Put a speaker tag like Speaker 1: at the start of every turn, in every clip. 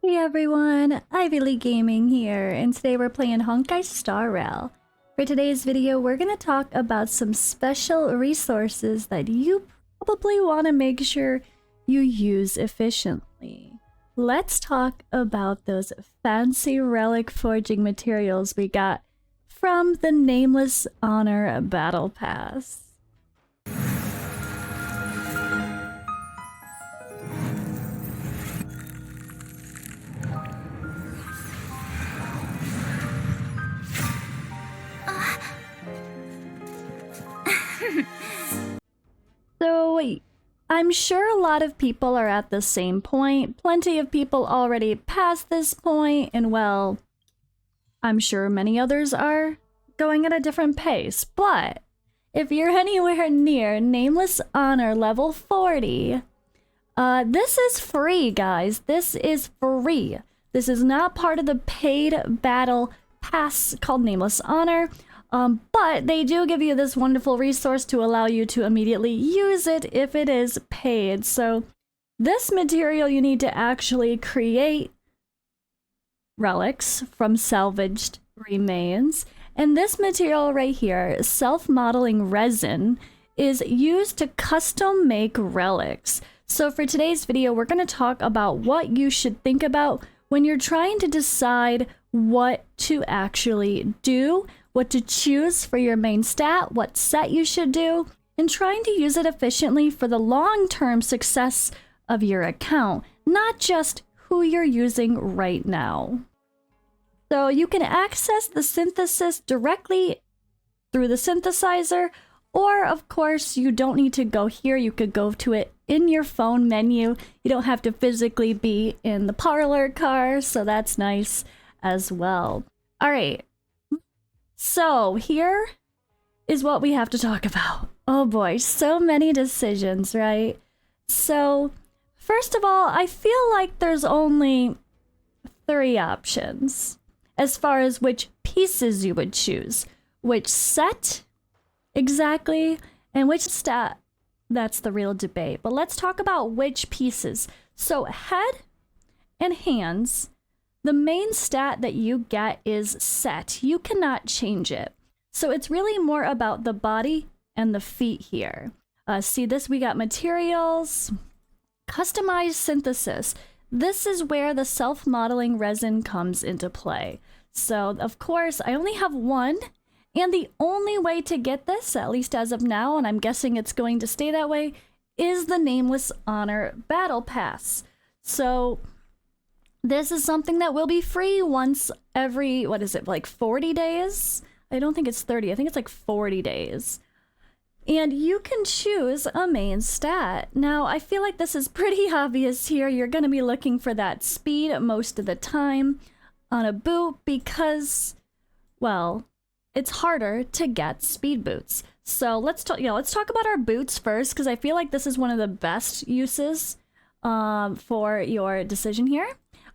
Speaker 1: Hey everyone, IvyLeeGaming here, and today we're playing honkaistarrail. For today's video, we're going to talk about some special resources that you probably want to make sure you use efficiently. Let's talk about those fancy relic forging materials we got from the Nameless Honor Battle Pass. So, I'm sure a lot of people are at the same point. Plenty of people already past this point, and well, I'm sure many others are going at a different pace. But if you're anywhere near Nameless Honor level 40, this is free, guys. This is free. This is not part of the paid battle pass called Nameless Honor. But they do give you this wonderful resource to allow you to immediately use it if it is paid. So this material you need to actually create relics from salvaged remains. And this material right here, self-modeling resin, is used to custom make relics. So for today's video, we're going to talk about what you should think about when you're trying to decide what to actually do, what to choose for your main stat, what set you should do, and trying to use it efficiently for the long-term success of your account, not just who you're using right now. So you can access the synthesis directly through the synthesizer, or of course you don't need to go here, you could go to it in your phone menu. You don't have to physically be in the parlor car, so that's nice as well. All right. So here is what we have to talk about. Oh boy, so many decisions, right? So first of all, I feel like there's only 3 options as far as which pieces you would choose. Which set exactly, and which stat, that's the real debate. But let's talk about which pieces. So head and hands, the main stat that you get is set. You cannot change it. So it's really more about the body and the feet here. See this? We got materials, customized synthesis. This is where the self-modeling resin comes into play. So of course, I only have one, and the only way to get this, at least as of now, and I'm guessing it's going to stay that way, is the Nameless Honor Battle Pass. So this is something that will be free once every, what is it, like 40 days? I don't think it's 30, I think it's like 40 days. And you can choose a main stat. Now, I feel like this is pretty obvious here. You're going to be looking for that speed most of the time on a boot because, well, it's harder to get speed boots. So let's talk about our boots first, because I feel like this is one of the best uses for your decision here.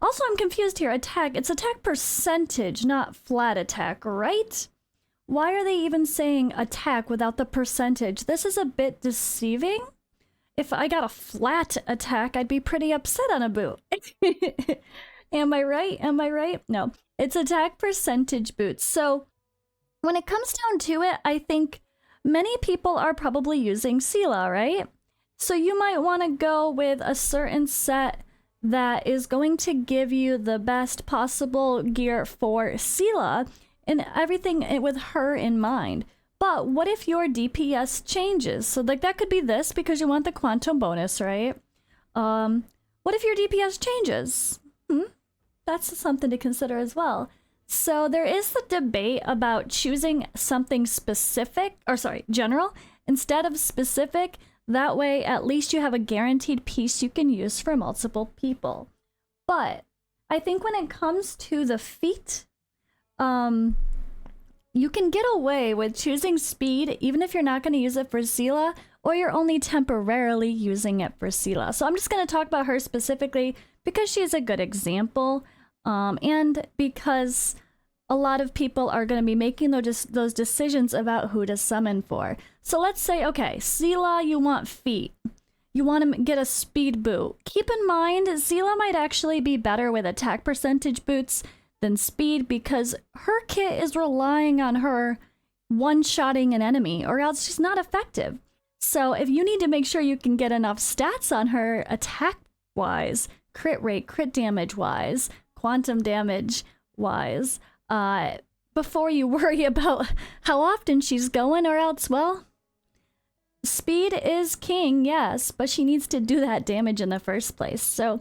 Speaker 1: Also, I'm confused here. Attack. It's attack percentage, not flat attack, right? Why are they even saying attack without the percentage? This is a bit deceiving. If I got a flat attack, I'd be pretty upset on a boot. Am I right? Am I right? No. It's attack percentage boots. So when it comes down to it, I think many people are probably using Sela, right? So you might want to go with a certain set that is going to give you the best possible gear for Sela and everything with her in mind. But what if your DPS changes? So like that could be this because you want the quantum bonus, right? What if your DPS changes? That's something to consider as well. So there is the debate about choosing something specific, or sorry, general, instead of specific. That way, at least you have a guaranteed piece you can use for multiple people. But I think when it comes to the feet, you can get away with choosing speed, even if you're not going to use it for Sela, or you're only temporarily using it for Sela. So I'm just going to talk about her specifically because she's a good example, and because a lot of people are going to be making those decisions about who to summon for. So let's say, okay, Sela, you want feet. you want to get a speed boot. Keep in mind, Seela might actually be better with attack percentage boots than speed because her kit is relying on her one-shotting an enemy or else she's not effective. So if you need to make sure you can get enough stats on her attack-wise, crit rate, crit damage-wise, quantum damage-wise, before you worry about how often she's going or else, well, speed is king, yes, but she needs to do that damage in the first place. So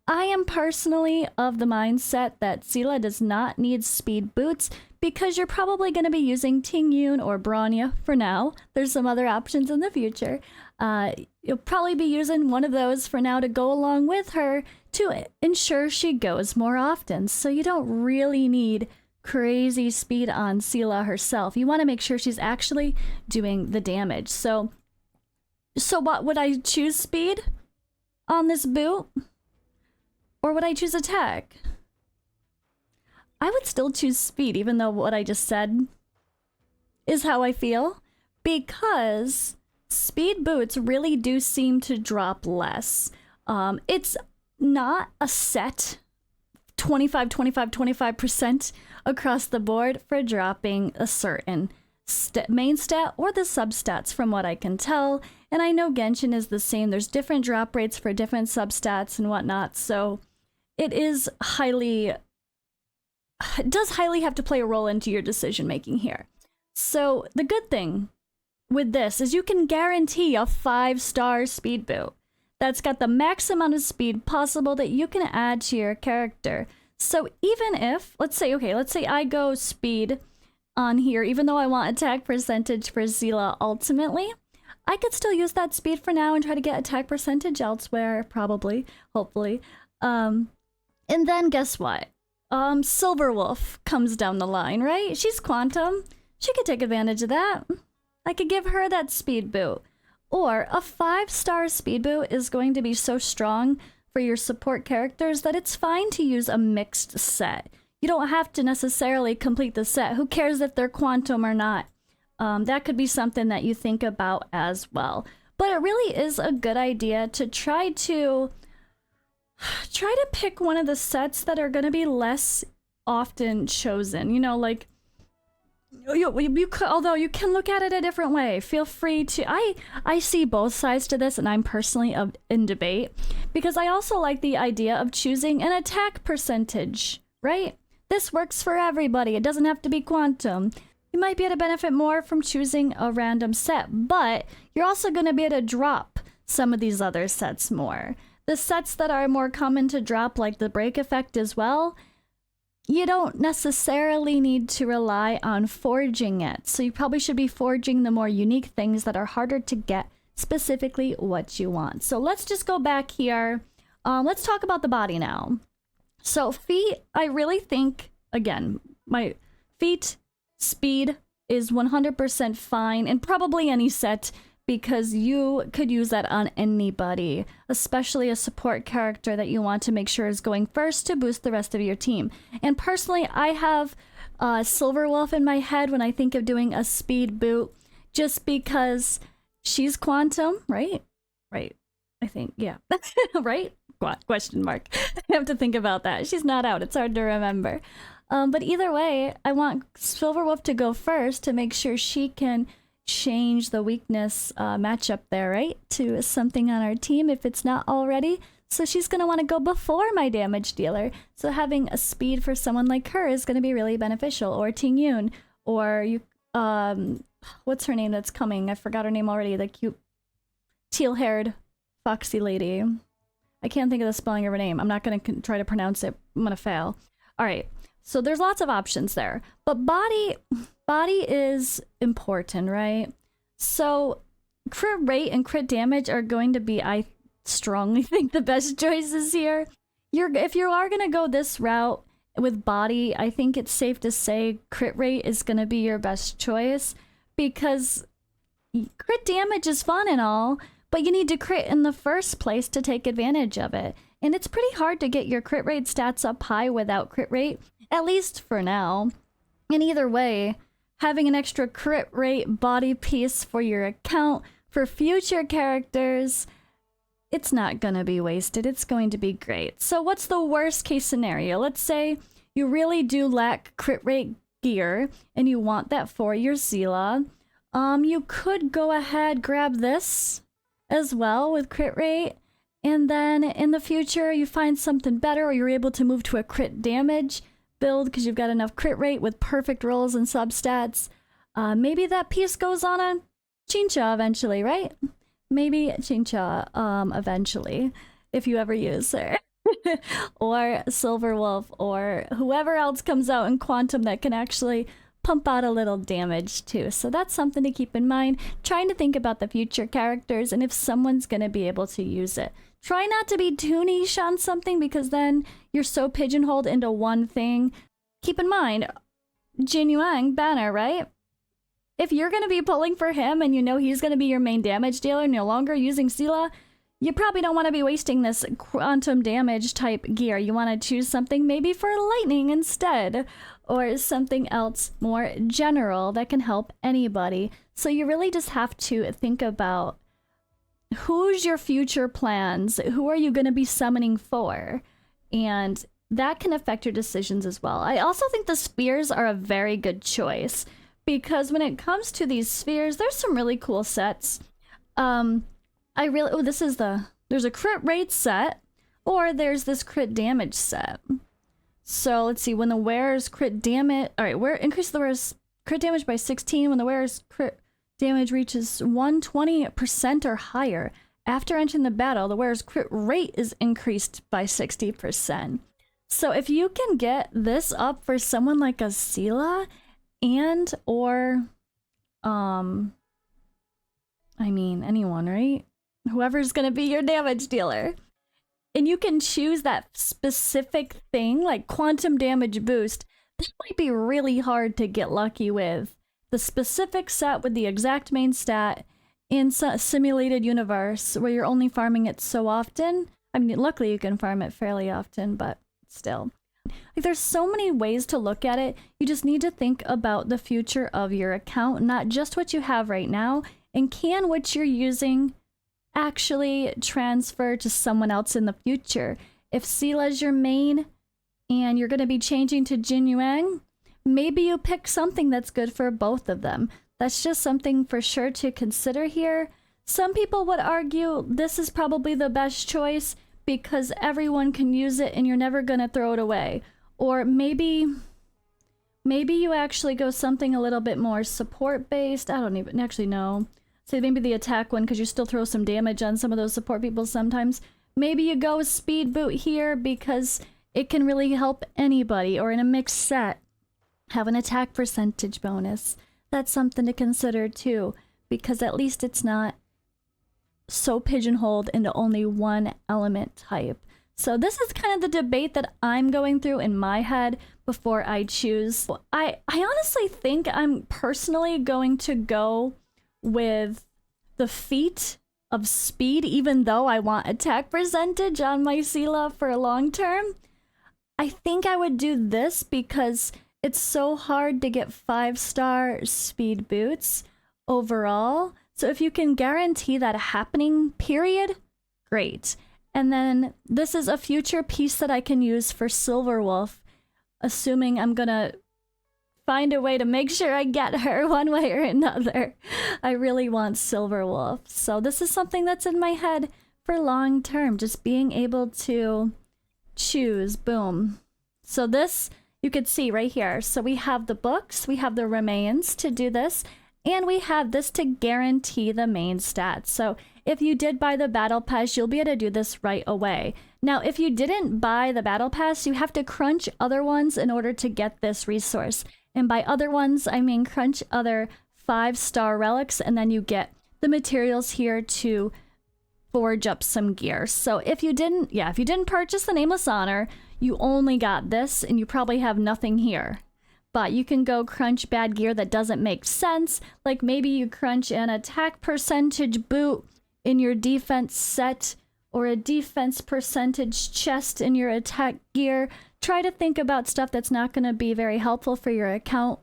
Speaker 1: I am personally of the mindset that Seela does not need speed boots because you're probably going to be using Tingyun or Bronya for now. There's some other options in the future. You'll probably be using one of those for now to go along with her to ensure she goes more often. So you don't really need crazy speed on Seela herself. You want to make sure she's actually doing the damage. So what would I choose, speed on this boot? Or would I choose attack? I would still choose speed, even though what I just said is how I feel, because speed boots really do seem to drop less. It's not a set 25% across the board for dropping a certain main stat or the substats from what I can tell. And I know Genshin is the same. There's different drop rates for different substats and whatnot. So it does highly have to play a role into your decision making here. So the good thing with this is you can guarantee a 5-star speed boot that's got the max amount of speed possible that you can add to your character. So even if, let's say I go speed on here, even though I want attack percentage for Seela ultimately, I could still use that speed for now and try to get attack percentage elsewhere, probably, hopefully. And then guess what? Silverwolf comes down the line, right? She's quantum. She could take advantage of that. I could give her that speed boot. Or a 5-star speed boot is going to be so strong for your support characters that it's fine to use a mixed set. You don't have to necessarily complete the set. Who cares if they're quantum or not? That could be something that you think about as well. But it really is a good idea to try to pick one of the sets that are going to be less often chosen. You know, like, you could, although you can look at it a different way. Feel free to. I see both sides to this, and I'm personally in debate because I also like the idea of choosing an attack percentage, right? This works for everybody. It doesn't have to be quantum. You might be able to benefit more from choosing a random set, but you're also going to be able to drop some of these other sets more. The sets that are more common to drop, like the break effect as well, you don't necessarily need to rely on forging it. So you probably should be forging the more unique things that are harder to get specifically what you want. So let's just go back here. Let's talk about the body now. So feet, I really think, again, my feet speed is 100% fine and probably any set because you could use that on anybody, especially a support character that you want to make sure is going first to boost the rest of your team. And personally, I have Silverwolf in my head when I think of doing a speed boot just because she's quantum, right? Right. I think, yeah. Right? Question mark. I have to think about that. She's not out. It's hard to remember. But either way, I want Silverwolf to go first to make sure she can change the weakness matchup there, right? To something on our team if it's not already. So she's going to want to go before my damage dealer. So having a speed for someone like her is going to be really beneficial. Or Tingyun. Or you, what's her name that's coming? I forgot her name already. The cute teal-haired foxy lady. I can't think of the spelling of her name. I'm not going to try to pronounce it. I'm going to fail. All right. So there's lots of options there. But body is important, right? So crit rate and crit damage are going to be, I strongly think, the best choices here. If you are going to go this route with body, I think it's safe to say crit rate is going to be your best choice because crit damage is fun and all, but you need to crit in the first place to take advantage of it. And it's pretty hard to get your crit rate stats up high without crit rate, at least for now. And either way, having an extra crit rate body piece for your account for future characters it's not going to be wasted. It's going to be great. So what's the worst case scenario? Let's say you really do lack crit rate gear and you want that for your Seela. You could go ahead, grab this as well with crit rate, and then in the future you find something better, or you're able to move to a crit damage build because you've got enough crit rate with perfect rolls and substats. Maybe that piece goes on a Chincha eventually, right? Maybe Chincha eventually, if you ever use her. Or Silver Wolf, or whoever else comes out in Quantum that can actually pump out a little damage too. So that's something to keep in mind. Trying to think about the future characters and if someone's going to be able to use it. Try not to be too niche on something because then you're so pigeonholed into one thing. Keep in mind, Jin Yuang banner, right? If you're going to be pulling for him and you know he's going to be your main damage dealer, no longer using Seela, you probably don't want to be wasting this quantum damage type gear. You want to choose something maybe for lightning instead, or something else more general that can help anybody. So you really just have to think about who's your future plans, who are you going to be summoning for, and that can affect your decisions as well. I also think the spheres are a very good choice because when it comes to these spheres, there's some really cool sets. There's a crit rate set, or there's this crit damage set. So let's see, when the wearer's crit damage, increase the wearer's crit damage by 16 when the wearer's crit damage reaches 120% or higher. After entering the battle, the wearer's crit rate is increased by 60%. So if you can get this up for someone like a Seela or anyone, right? Whoever's going to be your damage dealer. And you can choose that specific thing, like quantum damage boost. That might be really hard to get lucky with. The specific set with the exact main stat in a simulated universe where you're only farming it so often. I mean, luckily you can farm it fairly often, but still. Like, there's so many ways to look at it. You just need to think about the future of your account, not just what you have right now, and can what you're using actually transfer to someone else in the future. If Seela's your main and you're going to be changing to Jin Yuang, maybe you pick something that's good for both of them. That's just something for sure to consider here. Some people would argue this is probably the best choice because everyone can use it and you're never going to throw it away. Or maybe you actually go something a little bit more support based. I don't even actually know. Say maybe the attack one because you still throw some damage on some of those support people sometimes. Maybe you go speed boot here because it can really help anybody, or in a mixed set, have an attack percentage bonus. That's something to consider too, because at least it's not so pigeonholed into only one element type. So this is kind of the debate that I'm going through in my head before I choose. I honestly think I'm personally going to go with the feat of speed, even though I want attack percentage on my Seela for long term. I think I would do this because it's so hard to get 5-star speed boots overall. So if you can guarantee that happening, period, great. And then this is a future piece that I can use for Silver Wolf, assuming I'm gonna find a way to make sure I get her one way or another. I really want Silver Wolf. So this is something that's in my head for long term, just being able to choose, boom. So this, you could see right here. So we have the books, we have the remains to do this, and we have this to guarantee the main stats. So if you did buy the battle pass, you'll be able to do this right away. Now, if you didn't buy the battle pass, you have to crunch other ones in order to get this resource. And by other ones, I mean crunch other 5-star relics, and then you get the materials here to forge up some gear. So if you didn't purchase the Nameless Honor, you only got this, and you probably have nothing here. But you can go crunch bad gear that doesn't make sense, like maybe you crunch an attack percentage boot in your defense set, or a defense percentage chest in your attack gear. Try to think about stuff that's not going to be very helpful for your account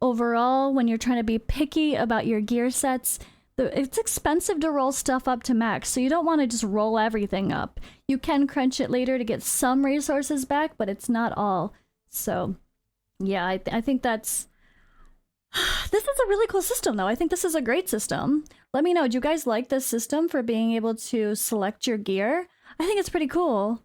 Speaker 1: overall when you're trying to be picky about your gear sets. it's expensive to roll stuff up to max, so you don't want to just roll everything up. You can crunch it later to get some resources back, but it's not all. So yeah, I think that's... This is a really cool system, though. I think this is a great system. Let me know, do you guys like this system for being able to select your gear? I think it's pretty cool.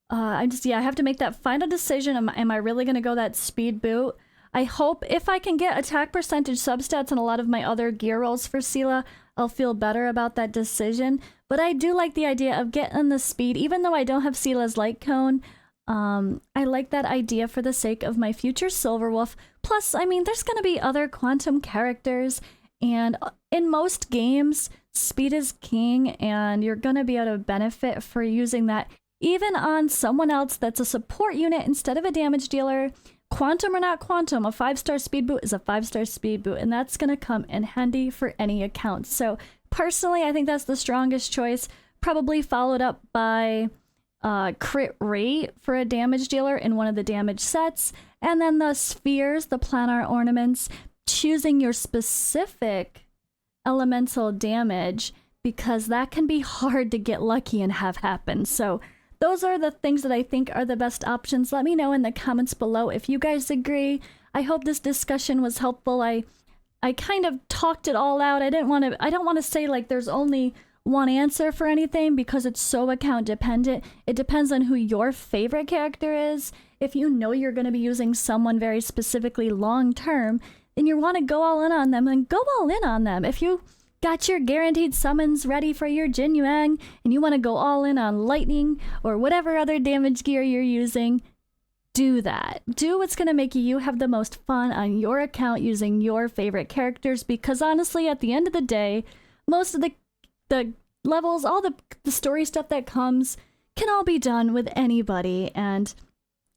Speaker 1: I have to make that final decision. Am I really going to go that speed boot? I hope if I can get attack percentage substats on a lot of my other gear rolls for Sela, I'll feel better about that decision. But I do like the idea of getting the speed, even though I don't have Sela's light cone. I like that idea for the sake of my future Silverwolf. Plus, I mean, there's going to be other quantum characters, and in most games, speed is king, and you're going to be able to benefit for using that even on someone else that's a support unit instead of a damage dealer. Quantum or not quantum, a 5-star speed boot is a 5-star speed boot, and that's going to come in handy for any account. So personally, I think that's the strongest choice, probably followed up by crit rate for a damage dealer in one of the damage sets, and then the spheres, the planar ornaments, choosing your specific elemental damage, because that can be hard to get lucky and have happen. So those are the things that I think are the best options. Let me know in the comments below if you guys agree. I hope this discussion was helpful. I kind of talked it all out. I don't want to say like there's only one answer for anything, because it's so account dependent. It depends on who your favorite character is. If you know you're going to be using someone very specifically long term, and you want to go all in on them, then go all in on them. If you got your guaranteed summons ready for your Jin Yuang, and you want to go all in on lightning or whatever other damage gear you're using, do that. Do what's going to make you have the most fun on your account using your favorite characters, because honestly, at the end of the day, most of the levels, all the story stuff that comes can all be done with anybody, and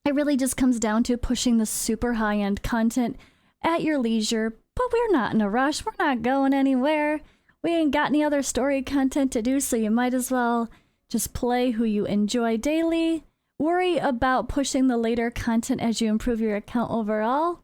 Speaker 1: it really just comes down to pushing the super high-end content at your leisure. But we're not in a rush. We're not going anywhere. We ain't got any other story content to do, so you might as well just play who you enjoy daily. Worry about pushing the later content as you improve your account overall,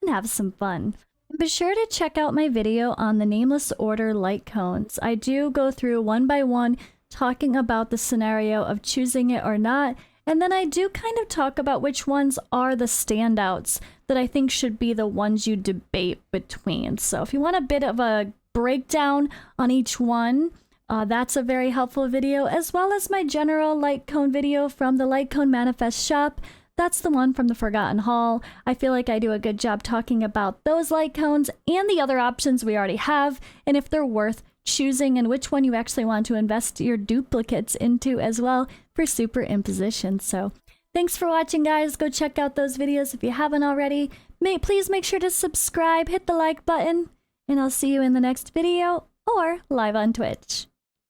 Speaker 1: and have some fun. Be sure to check out my video on the Nameless Order light cones. I do go through one by one talking about the scenario of choosing it or not, and then I do kind of talk about which ones are the standouts that I think should be the ones you debate between. So if you want a bit of a breakdown on each one, that's a very helpful video, as well as my general light cone video from the Light Cone Manifest shop. That's the one from the Forgotten Hall. I feel like I do a good job talking about those light cones and the other options we already have, and if they're worth choosing, and which one you actually want to invest your duplicates into as well for superimposition. So thanks for watching, guys. Go check out those videos if you haven't already. Please make sure to subscribe, hit the like button, and I'll see you in the next video or live on Twitch.